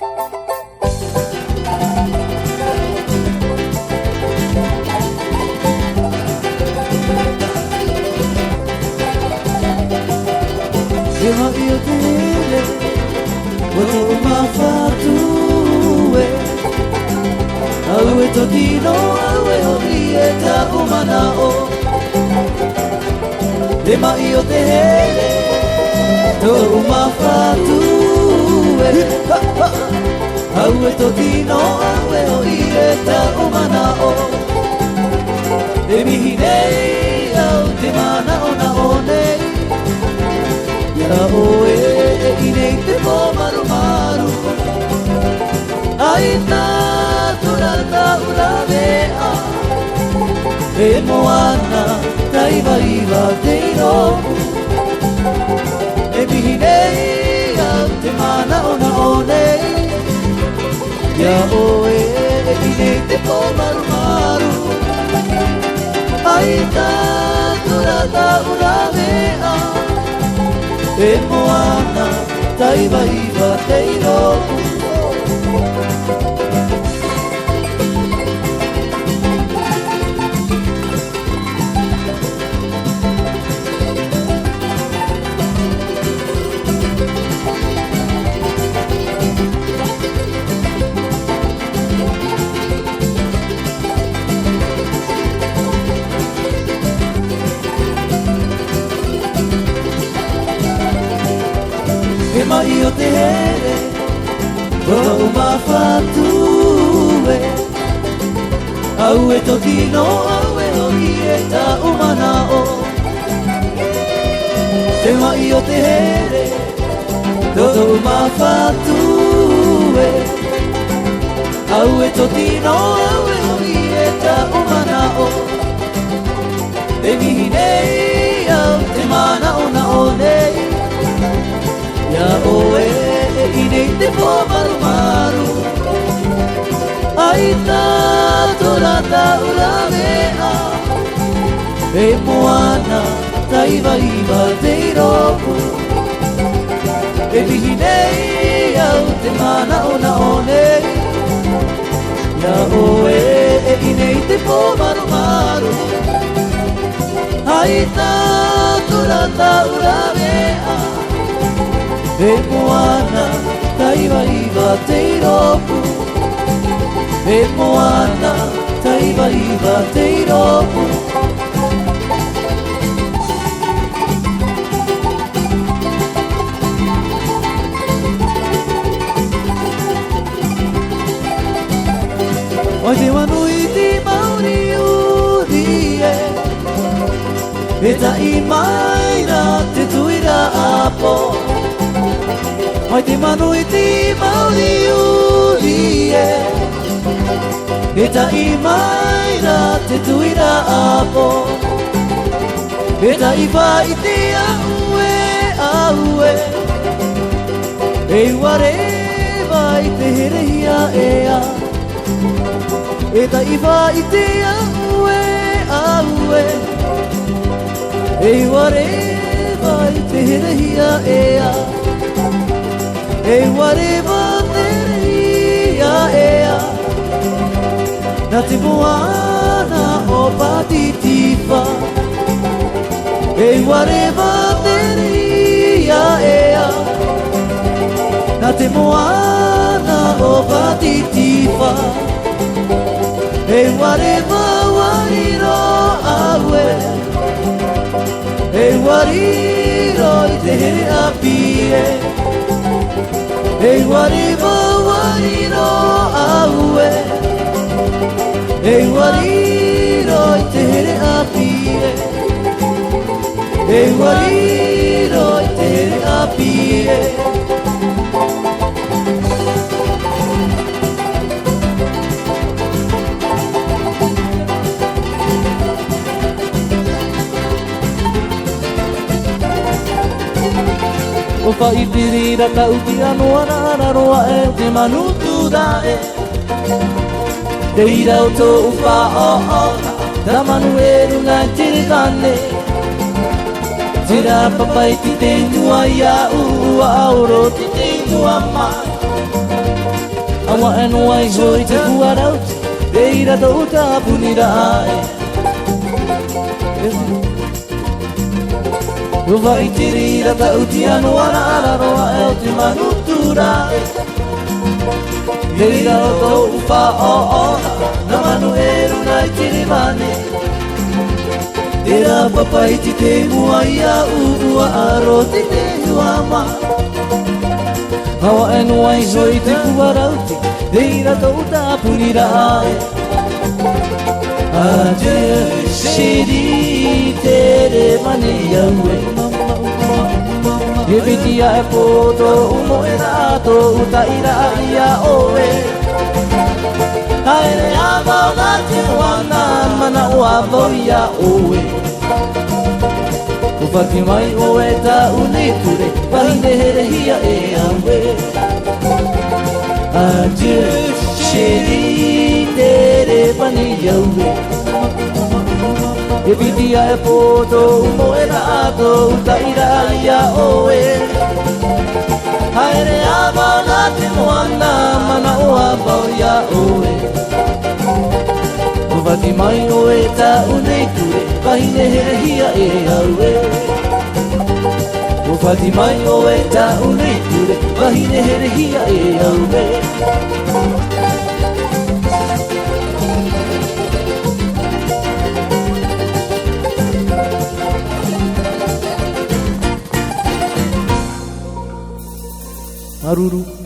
Ema io tele, koto mafatue. Aue totino, aue horieta umanao. Ema io tele, koto mafatue. Aue totino, aue horieta umanao. Emi hinei, au te mana ona onei. Yara oe inei te mo maru maru Aina turata uravea E moana taiva iwa teiro E mihinei au te mana ona onei Yara oe inei te mo maru maru Aina turata uravea E moana taiva iwa teiro Ema io te here, koto mafatue Aue totino, aue horieta umanao Ema io te here, koto mafatue Aue totino, aue horieta umanao E mihinei au te mana ona onei Ya oe inei te po maru maru Aina torata uravea E moana taiva iwa teiroku E mihinei au te mana ona onei Ya oe inei te po maru maru Aina torata uravea E moana taiva iwa teiroku E moana taiva iwa teiroku Oi te wanui ti mauri urie E tai mai na te tuira apo Mai te manu i te mauri urie E tai mai na te tuira apo E tai wha i te aue aue E ware vai te herehia ea E tai wha i te aue aue E ware vai te herehia ea E whatever teria ea Na te moana o patitifa E whatever teria ea Na te moana o patitifa E whatever wariro awe E wariro i te here apie Ei wariva wariro aue Ei wariro i te here apie Ei wariro i te here apie O whai pirira ka uti anoa na roa e te manutu da e Te ira o tō uwha o o Ta manu e runga tiri kane Tira papai ti te nua ia ua aoro ti te nua mai Awa anu ai hoi te kuarauti Reira tau tāpuni rae Uwa i te rira tau ti anu ana ara roa e o te manutu rae Reira o tau uwha o ona Na manu e runa i te rimane Te rā papa i te mua ia ua aro te te huama Hawa enu ai hoi te kuarauti Reira tau tāpuni rae Adieu, chérie, tere mane yaue E vitia e poto umo e rato uta ira ia oe Haere a maunga te moana mana o avo ia oe Ufaki mai oe ta unikure Pahine here hia e aue Adieu, chérie, tere mane yaue E vitia e poto umo e rato uta ira ia oe Haere a maunga te moana mana o avo ia oe Uvaki mai oe ta unekure Pahine here hia e aue Uvaki mai oe ta unekure Pahine here hia e aue Maruru